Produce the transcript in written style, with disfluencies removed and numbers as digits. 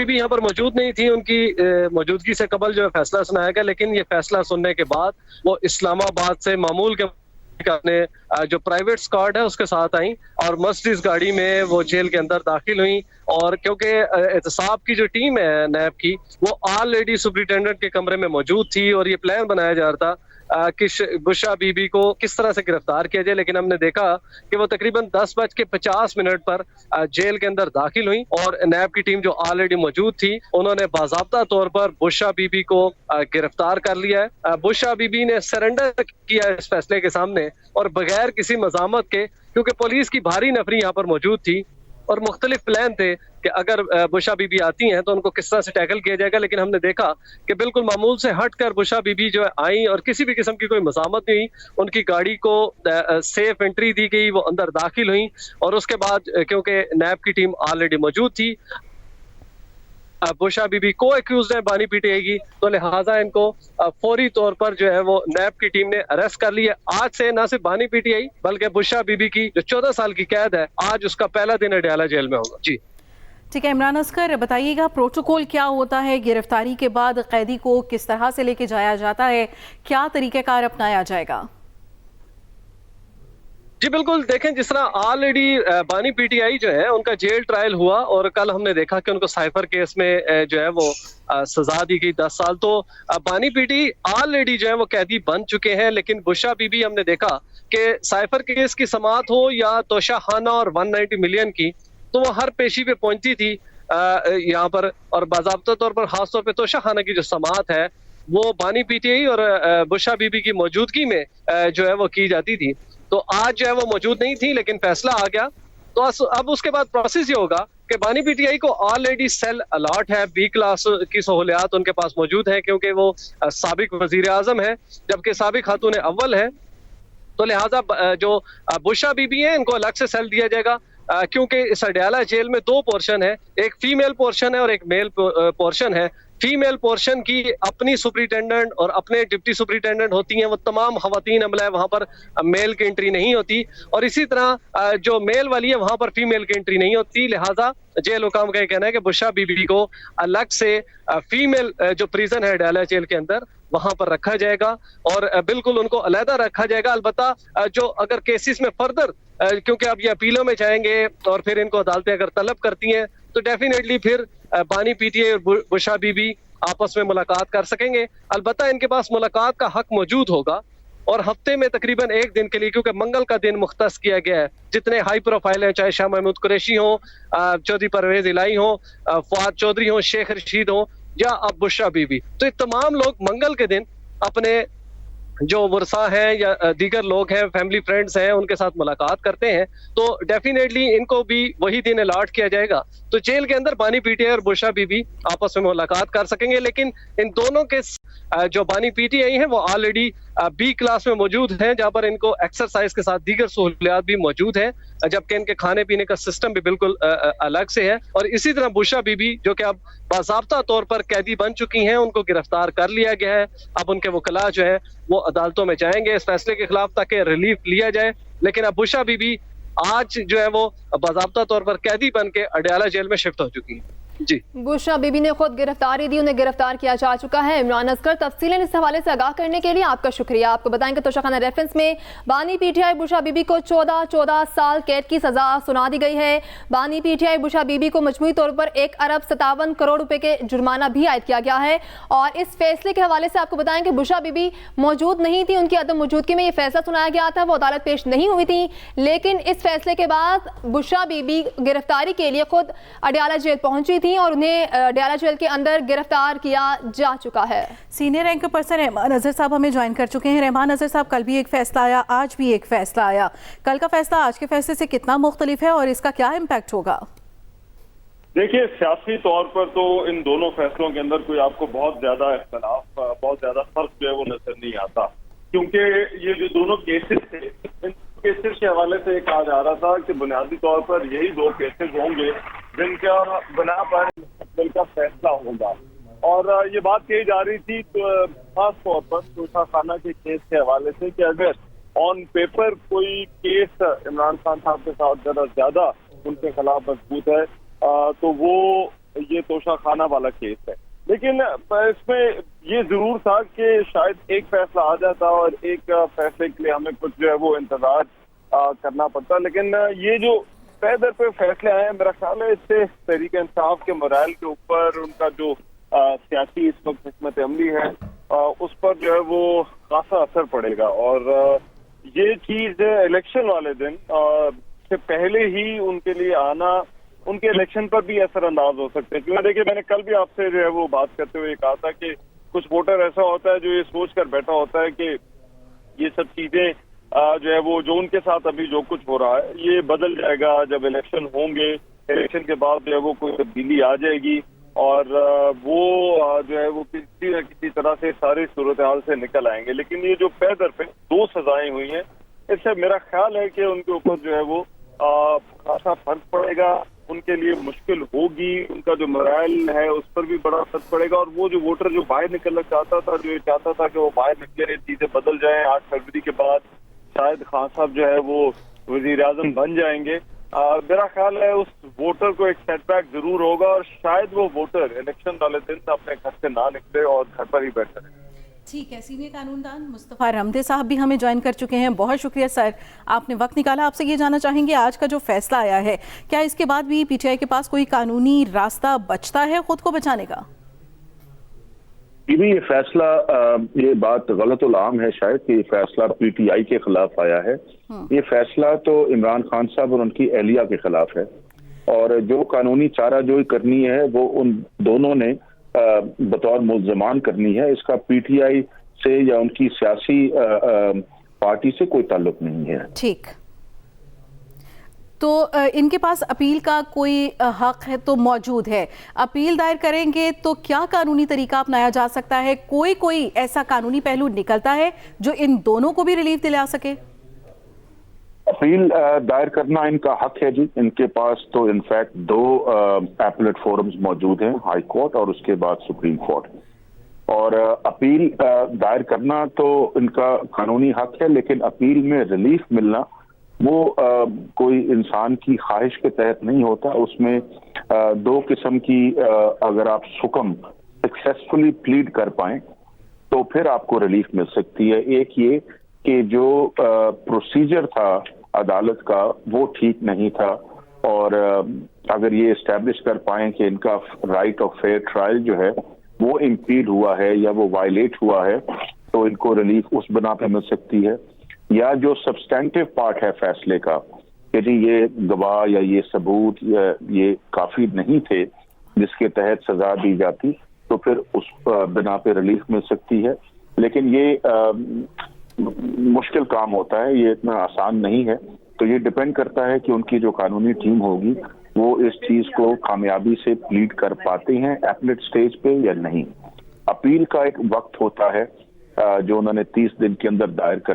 बीबी यहाँ पर मौजूद नहीं थी, उनकी मौजूदगी से कबल जो है फैसला सुनाया गया, लेकिन ये फैसला सुनने के बाद वो इस्लामाबाद से मामूल के अपने जो प्राइवेट स्क्वाड है उसके साथ आई और मर्सिडीज गाड़ी में वो जेल के अंदर दाखिल हुई। और क्योंकि एहतसाब की जो टीम है नैब की, वो ऑलरेडी सुपरिटेंडेंट के कमरे में मौजूद थी और ये प्लान बनाया जा रहा था कि बुशा बीबी को किस तरह से गिरफ्तार किया जाए। लेकिन हमने देखा कि वो तकरीबन 10:50 पर जेल के अंदर दाखिल हुई और नैब की टीम जो ऑलरेडी मौजूद थी, उन्होंने बाज़ाब्ता तौर पर बुशा बीबी को गिरफ्तार कर लिया है। बुशा बीबी ने सरेंडर किया इस फैसले के सामने और बगैर किसी मज़ामत के, क्योंकि पुलिस की भारी नफरी यहाँ पर मौजूद थी और मुख्तलिफ प्लान थे कि अगर बुशा बीबी आती हैं तो उनको किस तरह से टैकल किया जाएगा। लेकिन हमने देखा कि बिल्कुल मामूल से हटकर बुशा बीबी जो है आई और किसी भी किस्म की कोई मज़ामत नहीं हुई। उनकी गाड़ी को सेफ एंट्री दी गई, वो अंदर दाखिल हुई और उसके बाद क्योंकि नैब की टीम ऑलरेडी मौजूद थी, बुशा बीबी को एक्यूज है बानी पीटीआई की, तो लिहाजा इनको फौरी तौर पर जो है वो नैब की टीम ने अरेस्ट कर लिया। आज से न सिर्फ बानी पीटीआई बल्कि बुशा बीबी की जो 14 साल की कैद है, आज उसका पहला दिन अडयाला जेल में होगा। जी ठीक है, इमरान असगर बताइएगा प्रोटोकॉल क्या होता है, गिरफ्तारी के बाद कैदी को किस तरह से लेके जाया जाता है, क्या तरीक़ेकार अपनाया जाएगा? जी बिल्कुल, देखें जिस तरह ऑलरेडी बानी पीटीआई जो है उनका जेल ट्रायल हुआ और कल हमने देखा कि उनको साइफर केस में जो है वो सजा दी गई 10 साल। तो बानी पीटी ऑलरेडी जो है वो कैदी बन चुके हैं। लेकिन बुशा बीबी हमने देखा कि साइफर केस की समाअत हो या तोशाखाना और 190 मिलियन की, तो वो हर पेशी पे पहुंचती थी यहाँ पर, और बाज़ाब्ता तौर पर खासतौर पर तोशाखाना की जो समाअत है वो बानी पीटीआई और बुशा बीबी की मौजूदगी में जो है वो की जाती थी। तो आज जो है वो मौजूद नहीं थी, लेकिन फैसला आ गया। तो अब उसके बाद प्रोसेस ये होगा कि बानी पीटीआई को ऑलरेडी सेल अलॉट है, बी क्लास की सहूलियात उनके पास मौजूद है क्योंकि वो साबिक वजीर आजम है, जबकि साबिक खातून अव्वल है। तो लिहाजा जो बुशा बीबी है इनको अलग से सेल दिया जाएगा क्योंकि इस अडयाला जेल में 2 पोर्शन है, एक फीमेल पोर्शन है और एक मेल पोर्शन है। फीमेल पोर्शन की अपनी सुपरिटेंडेंट और अपने डिप्टी सुपरिटेंडेंट होती हैं, वो तमाम खवातीन अमला है, वहां पर मेल की एंट्री नहीं होती। और इसी तरह जो मेल वाली है वहां पर फीमेल की एंट्री नहीं होती। लिहाजा जेल हुकाम का ये कहना है कि बुशा बीबी को अलग से फीमेल जो प्रिजन है अडयाला जेल के अंदर वहां पर रखा जाएगा और बिल्कुल उनको अलहदा रखा जाएगा। अलबत्ता जो अगर केसेस में फर्दर क्योंकि अब ये अपीलों में जाएंगे और फिर इनको अदालतें अगर तलब करती हैं तो डेफिनेटली फिर बानी पीटीआई और बुशा बीबी आपस में मुलाकात कर सकेंगे। अलबत्ता इनके पास मुलाकात का हक मौजूद होगा और हफ्ते में तकरीबन 1 दिन के लिए, क्योंकि मंगल का दिन मुख्तस किया गया है, जितने हाई प्रोफाइल हैं, चाहे शाह महमूद कुरैशी हो, चौधरी परवेज इलाही हो, फवाद चौधरी हो, शेख रशीद हो या अब बुशा बीबी, तो ये तमाम लोग मंगल के दिन अपने जो वर्सा हैं या दीगर लोग हैं, फैमिली फ्रेंड्स हैं, उनके साथ मुलाकात करते हैं। तो डेफिनेटली इनको भी वही दिन अलॉट किया जाएगा, तो जेल के अंदर बानी पीटीआई और बुशा बीबी आपस में मुलाकात कर सकेंगे। लेकिन इन दोनों के जो बानी पीटीआई हैं वो ऑलरेडी बी क्लास में मौजूद हैं, जहां पर इनको एक्सरसाइज के साथ दीगर सहूलियात भी मौजूद है, जबकि इनके खाने पीने का सिस्टम भी बिल्कुल अलग से है। और इसी तरह बुशा बीबी जो कि अब बाज़ाब्ता तौर पर कैदी बन चुकी हैं, उनको गिरफ्तार कर लिया गया है। अब उनके वकला जो है वो अदालतों में जाएंगे इस फैसले के खिलाफ ताकि रिलीफ लिया जाए। लेकिन अब बुशा बीबी आज जो है वो बाज़ाब्ता तौर पर कैदी बन के अडयाला जेल में शिफ्ट हो चुकी है। जी, बुशा बीबी ने खुद गिरफ्तारी दी, उन्हें गिरफ्तार किया जा चुका है। इमरान असगर, तफसीलें इस हवाले से आगाह करने के लिए आपका शुक्रिया। आपको बताएं कि तोशाखाना रेफरेंस में बानी पीटीआई बुशा बीबी को 14 साल कैद की सजा सुना दी गई है। बानी पीटीआई बुशा बीबी को मजमूई तौर पर 1 अरब 57 करोड़ रुपए के जुर्माना भी आयद किया गया है। और इस फैसले के हवाले से आपको बताएं कि बुशा बीबी मौजूद नहीं थी, उनकी अदम मौजूदगी में यह फैसला सुनाया गया था, वो अदालत पेश नहीं हुई थी। लेकिन इस फैसले के बाद बुशा बीबी गिरफ्तारी के लिए खुद अडयाला जेल पहुंची थी और उन्हें अडयाला जेल के अंदर गिरफ्तार किया जा चुका है। Senior rank person Rahman Azhar साहब हमें ज्वाइन कर चुके हैं। रहमान अजहर साहब, कल भी एक फैसला आया, आज भी एक फैसला आया, कल का फैसला आज के फैसले से कितना मुख्तलिफ है और इसका क्या इम्पैक्ट होगा? देखिए, सियासी तौर पर तो इन दोनों फैसलों के अंदर कोई आपको बहुत ज्यादा इख्तलाफ, बहुत ज्यादा फर्क जो है वो नजर नहीं आता, क्योंकि ये जो दोनों केसेस थे, इन केसेस के हवाले से कहा जा रहा था कि बुनियादी तौर पर यही 2 केसेस होंगे जिनका बना पर का फैसला होगा। और ये बात कही जा रही थी तो खास तौर पर तोशाखाना के केस के हवाले से कि अगर ऑन पेपर कोई केस इमरान खान साहब के साथ ज्यादा उनके खिलाफ मजबूत है तो वो ये तोशाखाना वाला केस है। लेकिन इसमें ये जरूर था कि शायद एक फैसला आ जाता और एक फैसले के लिए हमें कुछ जो है वो इंतजार करना पड़ता। लेकिन ये जो तय दर पे फैसले आए हैं, मेरा ख्याल है इससे तहरीक इंसाफ के मोराल के ऊपर, उनका जो सियासी इस वक्त हिकमत अमली है उस पर जो है वो खासा असर पड़ेगा। और ये चीज इलेक्शन वाले दिन से पहले ही उनके लिए आना, उनके इलेक्शन पर भी असरअंदाज हो सकते हैं। क्योंकि देखिए, मैंने कल भी आपसे जो है वो बात करते हुए कहा था कि कुछ वोटर ऐसा होता है जो ये सोच कर बैठा होता है कि ये सब चीजें जो है वो, जो उनके साथ अभी जो कुछ हो रहा है, ये बदल जाएगा जब इलेक्शन होंगे, इलेक्शन के बाद जो है वो कोई तब्दीली आ जाएगी और वो जो है वो किसी न किसी तरह से सारी सूरत हाल से निकल आएंगे। लेकिन ये जो तय दर पे 2 सजाएं हुई हैं, इससे मेरा ख्याल है कि उनके ऊपर जो है वो खासा फर्क पड़ेगा, उनके लिए मुश्किल होगी, उनका जो मोराल है उस पर भी बड़ा असर पड़ेगा। और वो जो वोटर जो बाहर निकलना चाहता था, जो ये चाहता था कि वो बाहर निकले, चीजें बदल जाएं, 8 फरवरी के बाद शायद खान साहब जो है वो वजीर आजम बन जाएंगे, मेरा ख्याल है उस वोटर को एक सेटबैक जरूर होगा और शायद वो वोटर इलेक्शन वाले दिन अपने घर से ना निकले और घर पर ही बैठे रहे। ठीक है, सीनियर कानूनदान मुस्तफ़ा रमदे साहब भी हमें ज्वाइन कर चुके हैं। बहुत शुक्रिया सर, आपने वक्त निकाला। आपसे ये जानना चाहेंगे, आज का जो फैसला आया है, क्या इसके बाद भी पीटीआई के पास कोई कानूनी रास्ता बचता है खुद को बचाने का? ये फैसला, ये बात गलतुल आम है शायद कि ये फैसला पीटीआई के खिलाफ आया है। ये फैसला तो इमरान खान साहब और उनकी एहलिया के खिलाफ है और जो कानूनी चाराजोई करनी है वो उन दोनों ने बतौर मुल्ज़मान करनी है। इसका पीटीआई से या उनकी सियासी पार्टी से कोई ताल्लुक नहीं है। ठीक, तो इनके पास अपील का कोई हक है तो मौजूद है। अपील दायर करेंगे तो क्या कानूनी तरीका अपनाया जा सकता है? कोई ऐसा कानूनी पहलू निकलता है जो इन दोनों को भी रिलीफ दिला सके? अपील दायर करना इनका हक है जी। इनके पास तो इनफैक्ट 2 एपलेट फोरम्स मौजूद हैं, हाई कोर्ट और उसके बाद सुप्रीम कोर्ट। और अपील दायर करना तो इनका कानूनी हक है, लेकिन अपील में रिलीफ मिलना वो कोई इंसान की ख्वाहिश के तहत नहीं होता। उसमें 2 किस्म की अगर आप सुकम सक्सेसफुली प्लीड कर पाएं तो फिर आपको रिलीफ मिल सकती है। एक ये कि जो प्रोसीजर था अदालत का वो ठीक नहीं था और अगर ये इस्टेब्लिश कर पाएं कि इनका राइट ऑफ फेयर ट्रायल जो है वो इम्पीड हुआ है या वो वायलेट हुआ है तो इनको रिलीफ उस बना पर मिल सकती है। या जो सब्सटेंटिव पार्ट है फैसले का कि जी ये गवाह या ये सबूत या ये काफी नहीं थे जिसके तहत सजा दी जाती, तो फिर उस बिना पे रिलीफ मिल सकती है। लेकिन ये मुश्किल काम होता है, ये इतना आसान नहीं है। तो ये डिपेंड करता है कि उनकी जो कानूनी टीम होगी वो इस चीज को कामयाबी से प्लीड कर पाते हैं एपलेट स्टेज पे या नहीं। अपील का एक वक्त होता है जो उन्होंने 30 दिन के अंदर दायर कर